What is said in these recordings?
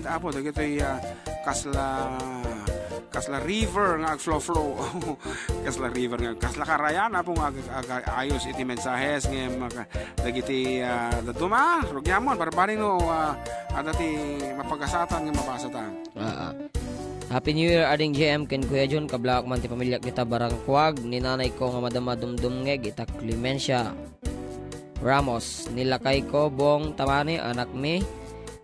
Apo dagitoy kasla river nga flow kasla river nga kasla karayan apo nga ayos iti mensahes nga dagiti daduma rugyamon barbari no adati mapagasatan nga mabasa ta. Happy New Year ading JM ken Kuya John kablak man ti pamilya kita barangkwag ni nanay ko nga madama dumdumngeg ita Clemencia Ramos nilakay ko bong tamani anak mi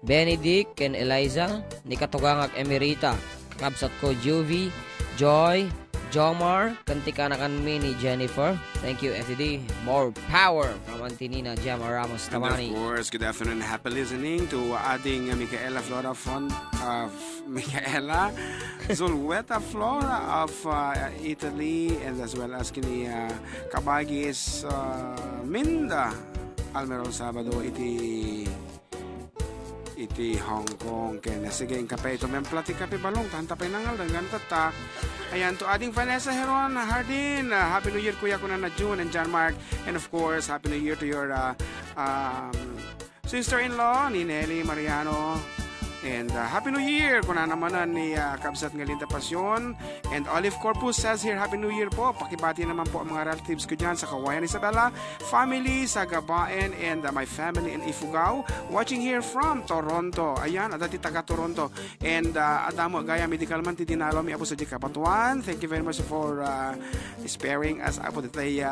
Benedict ken Eliza ni katugangak Emerita kakabsat ko Juvie Joy Jomar kantikanakan mi ni Jennifer. Thank you FTD. More power from Antinina Gemma Ramos Tamani. And of course, good afternoon, happy listening to adding Micaela Flora Micaela Zulweta Flora of Italy, and as well as kini Kabagis Minda Almerol Sabado iti Hong Kong kena sige ang kape ito may plati kape balong tantapay nangal dengan tatak ayan to adding Vanessa Heron Hardin Happy New Year kuya ko na June and John Mark, and of course Happy New Year to your sister-in-law ni Nelly Mariano, and Happy New Year kuna naman ni Kabsat nga Linda Pasyon, and Olive Corpus says here Happy New Year po, pakibati naman po ang mga relatives ko dyan sa Kawayan Isabela family sa Gabaen, and my family in Ifugao watching here from Toronto. Ayan adati taga Toronto, and adamo gaya medical man ti dinalo mi apo sa Kapatuan. Thank you very much for sparing us apo ditay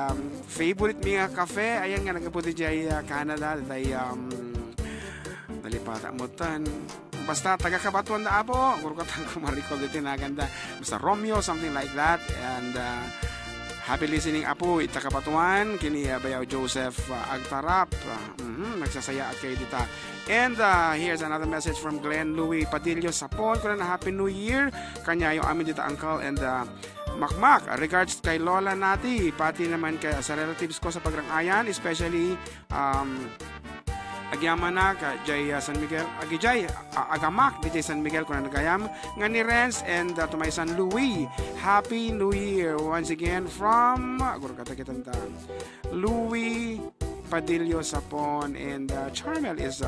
favorite mi nga cafe ayan nga nagaputi jay Canada ditay dalipata mutan basta taga Kabatuan na apo kurukatan ko ma-recall dito na ganda basta Romeo something like that, and happy listening apo ita Kabatuan kini Bayaw Joseph Agtarap nagsasaya at kayo dita, and here's another message from Glenn Louis Padillo Sapon kuna na Happy New Year kanya yung amin dita uncle, and Makmak regards kay Lola Nati pati naman kay sa relatives ko sa Pagrangayan, especially Agyamana ka Jay San Miguel Agijay Agamak DJ San Miguel kuna nagayam nga ni Renz, and to my son Louis Happy New Year once again from Louis Padillo Sapon, and Charmel is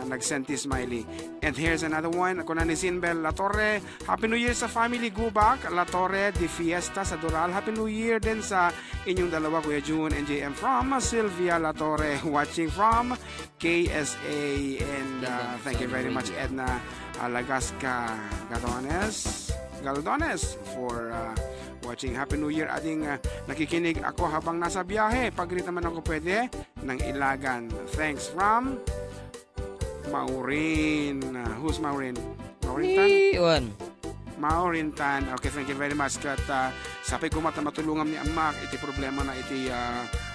nag-send ti smiley, and here's another one kuna ni Sinbel La Torre Happy New Year sa family Gubak La Torre de Fiesta sa Doral. Happy New Year din sa inyong dalawa Kuya June and JM from Sylvia La Torre watching from KSA, and thank you very much Edna Alagasca Galdones for watching. Happy New Year ading nakikinig ako habang nasa biyahe pag naman ako pwede ng Ilagan. Thanks from Maureen. Who's Maureen? Maureen Tan. Okay, thank you very much. Kat sabi ko matulungan ni Amak iti problema na iti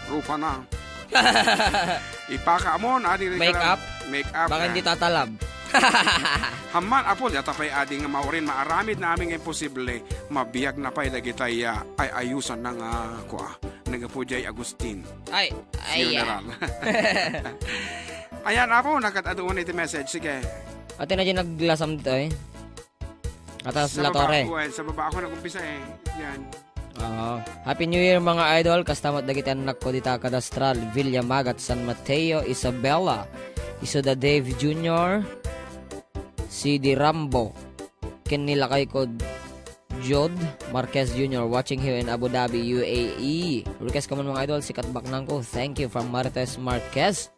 rupa na. Ipaka mo na make up. Baka hindi tatalab. Haman apo yata pay ading Maureen maaramid na aming imposible mabiyag na pay dagitay ay ayusan ng nagapujay Agustin. Ay. Ayan apo nakataduan iti message. Sige. Ate na dyan naglasam dito Atas La Torre. Sa baba ako nagumpisa Yan. Happy New Year mga idol. Kastamat dagitan nakko dita kadastral Villa Magat San Mateo Isabela Isoda Dave Jr. CD Rambo Kinilakay ko Jod Marquez Jr. watching here in Abu Dhabi UAE. Request ko man mga idol sikat baknang ko. Thank you from Martes Marquez.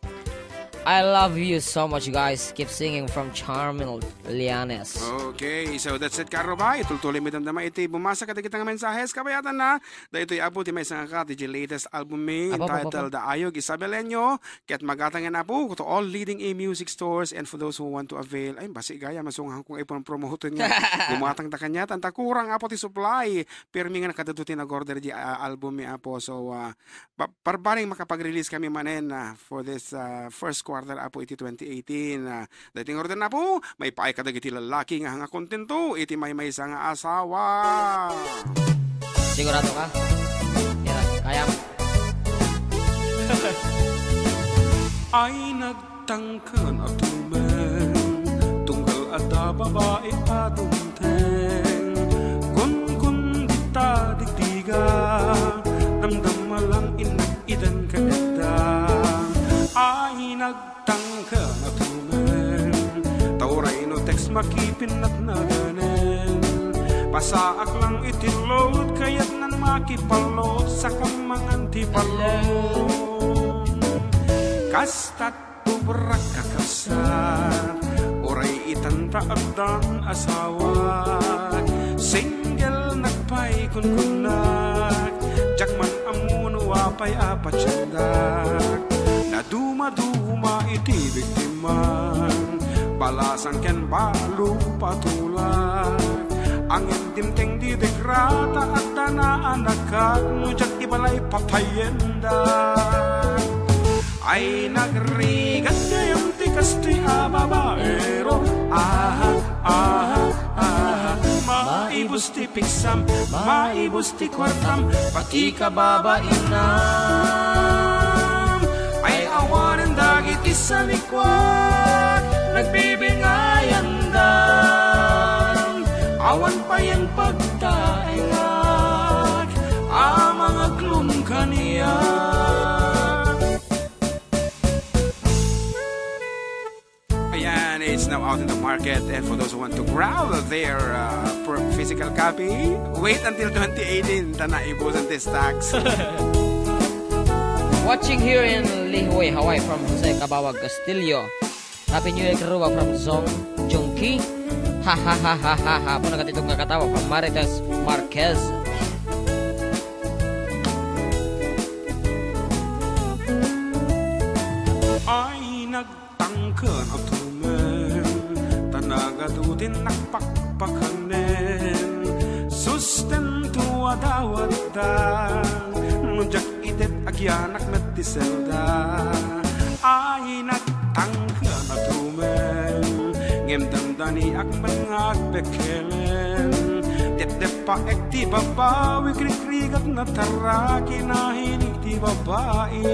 I love you so much guys. Keep singing from Charmel Lianes. Okay, so that's it karo ba? Itultuloy mi damdama iti bumasa kada kitang mensahes kabayatan na. Daytoy apo ti may sanga ti latest album mi entitled The Ayog Isabelenyo. Ket magatangan apo to all leading music stores, and for those who want to avail ay basi gaya masunghan kung ipon promote nga. Gumatang ta kanya tanta kurang apo ti supply. Pirmi nga nakadaduti na order di album mi apo. So parbaring makapag-release kami manen for this first quarter apo iti 2018. Dating order na po, may paay kadag iti lalaki nga kontento, iti may nga asawa. Sigurado ka? Kaya mo. Ay nagtangkan at tumen, tunggal at babae adunteng, kun dita digdiga, damdam malang inag-idan ka edda. Ay nagtangka na tumen, makipinat na ganin. Pasaak lang itilod kaya't nan makipalot sa kamangan ti palong. Kastat ubrak kakasat oray itanta agdan asawa. Single nagpay kunkunak jakman amun wapay apatsandak. Na duma-duma iti biktiman balasan ken balu patulak. Angin dimteng di degrata at tanaan nakat nujak ibalay papayenda. Ay nagrigat ngayong tikas ti babaero. Aha, aha, aha. Maibos ti piksam, maibos ti kwartam, pati ka babainam. Ay awanan dagit isa likwat, nagbibingayandan. Awan pa yung pagtaingag, mga klum kaniya. Ayan, it's now out in the market, and for those who want to grab their physical copy, wait until 2018 na naibusan this tax. Watching here in Lihue, Hawaii from Jose Cabawag Castillo. Happy New Year Karuwa from Zong Jungki. Ha ha ha ha ha ha. Puna katitong kakatawa from Maritas Marquez. Ay nagtangkan ang tumen, tanagadutin nakpakpakanen. Sustento adawat dan, nunjak itet agyanak nagtiselda. Ay nagtangkan ang tumen, ngimdamdani ak mangagpekelen. Tetep pa ek ti babawi krikrigat na taraki na hinig ti babae.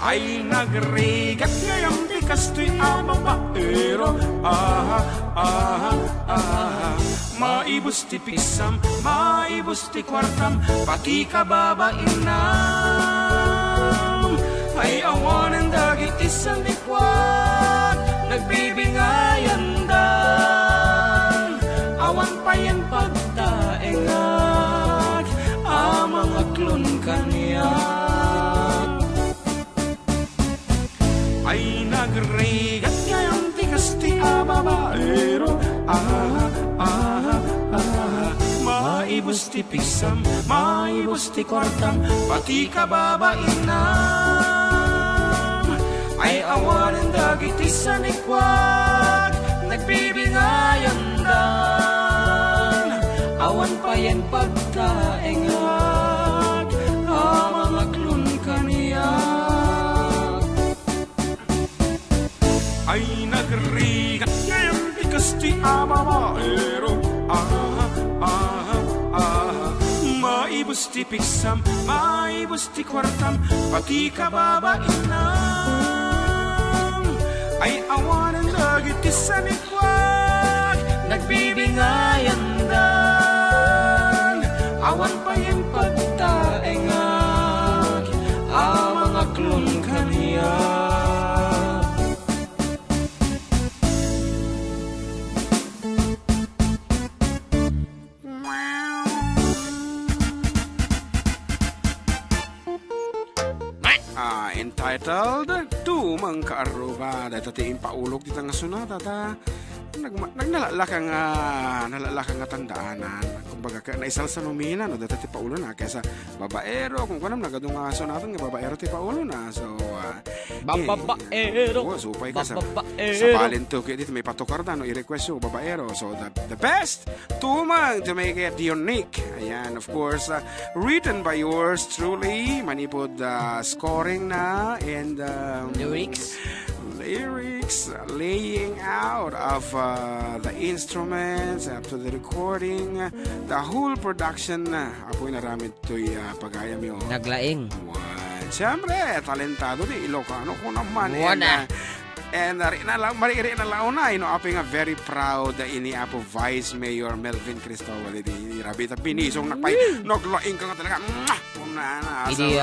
Ay nagrigat ngayong tikas ti babaero. Aha, aha, aha. Maibos ti piksam, maibos ti kwartam, pati ka babainam. Ay awanan dagit isang likwat, nagbibingayandan. Awan pa yan pagtaengag, mga klon kaniya. Ay nagrigat ngayong tikas ti babaero. Ah, ah, ah. Maibos ti piksam, maibos ti kwartam, pati ka babainam. Ay awanan dagit isa likwat, nagbibingayandan. Awan pa yan pagtaengag, mga klon kaniya. Ay nagrigat ngayong tikas ti babaero. Ah, ah, ah. Maibos ti piksam, maibos ti kwartam, pati ka babainam. Ay awanan dagit ti sanikwag, nagbibingayandan. Awan pa yung pagtaengag, mga klon kaniya. Entitled Tumang Kaaruba. Dahil tatiin paulog dito nga sunata ta. Nagnalalakang nga tandaanan. Kumbaga ka naisal sa nomina no dati paulo na kaysa babaero kung kanam nagadong aso natin nga babaero ti paulo na. So babaero. Supay ka sa Balinto kaya dito may patukar na no i-request yung babaero. So the best Tumang to make it unique. Ayan, of course, written by yours truly. Manipod scoring na and lyrics, laying out of the instruments up to the recording, the whole production. Apoy naramid to'y pagayam yun. Naglaing. Siyempre, talentado di Ilocano ko naman. Wana. And mariri na launay no aping nga very proud ini Apo Vice Mayor Melvin Cristobal di Rabita Binisong nagpay naglaing ka nga talaga na. Idi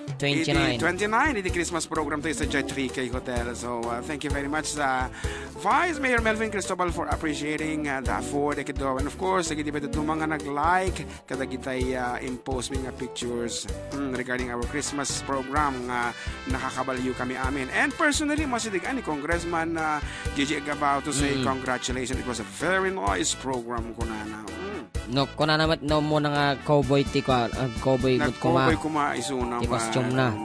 Idi 29. 29, idi Christmas program to sa J3K Hotel. So, thank you very much sa Vice Mayor Melvin Cristobal for appreciating the afford kido. And of course, lagi pa ito mga nag-like kada kitay impose mga pictures regarding our Christmas program nga nakakabaliw kami amin. And personally, masidig ani Congressman Gigi Agabao to say congratulations. It was a very nice program ko na. No, kuna naman no mo nga cowboy ti ko, cowboy mut kuma. Nag-cowboy kuma isuna. Ti costume na.